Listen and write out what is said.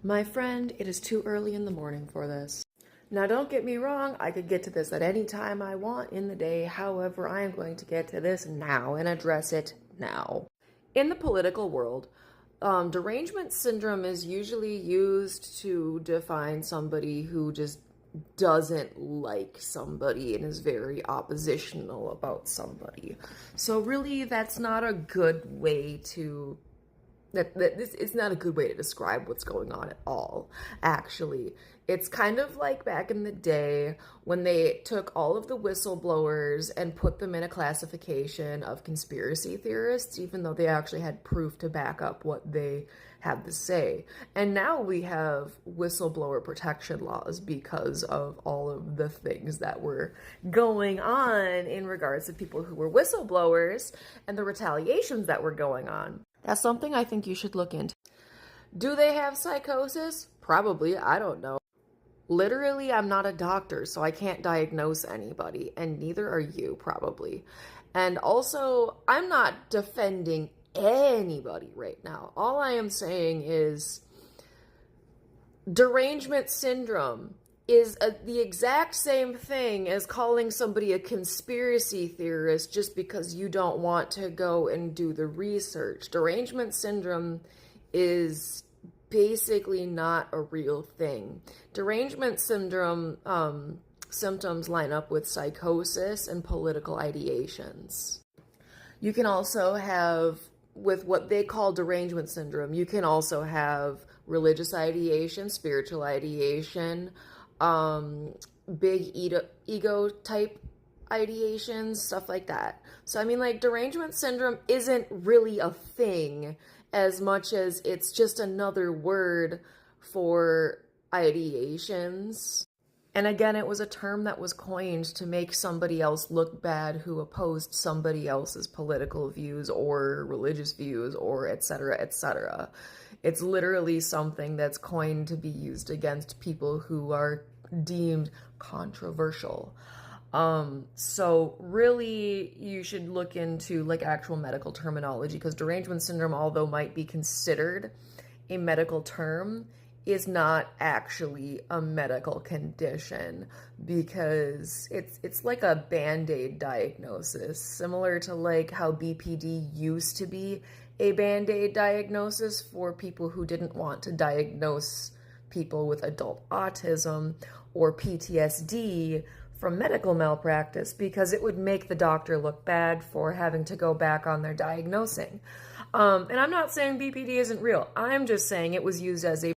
My friend, it is too early in the morning for this. Now, don't get me wrong, I could get to this at any time I want in the day. However, I am going to get to this now and address it now. In the political world, derangement syndrome is usually used to define somebody who just doesn't like somebody and is very oppositional about somebody. So really, that's not a good way to it's not a good way to describe what's going on at all, actually. It's kind of like back in the day when they took all of the whistleblowers and put them in a classification of conspiracy theorists, even though they actually had proof to back up what they had to say. And now we have whistleblower protection laws because of all of the things that were going on in regards to people who were whistleblowers and the retaliations that were going on. That's something I think you should look into. Do they have psychosis? Probably, I don't know. Literally, I'm not a doctor, so I can't diagnose anybody, and neither are you, probably. And also, I'm not defending anybody right now. All I am saying is derangement syndrome is the exact same thing as calling somebody a conspiracy theorist just because you don't want to go and do the research. Derangement syndrome is basically not a real thing. Derangement syndrome symptoms line up with psychosis and political ideations. You can also have, with what they call derangement syndrome, you can also have religious ideation, spiritual ideation, big ego type ideations, stuff like that. So, I mean, like, derangement syndrome isn't really a thing as much as it's just another word for ideations. And again, it was a term that was coined to make somebody else look bad who opposed somebody else's political views or religious views or etc., etc. It's literally something that's coined to be used against people who are deemed controversial. So really you should look into like actual medical terminology, because derangement syndrome, although might be considered a medical term, is not actually a medical condition, because it's like a band-aid diagnosis, similar to like how BPD used to be a band-aid diagnosis for people who didn't want to diagnose people with adult autism or PTSD from medical malpractice, because it would make the doctor look bad for having to go back on their diagnosing. And I'm not saying BPD isn't real. I'm just saying it was used as a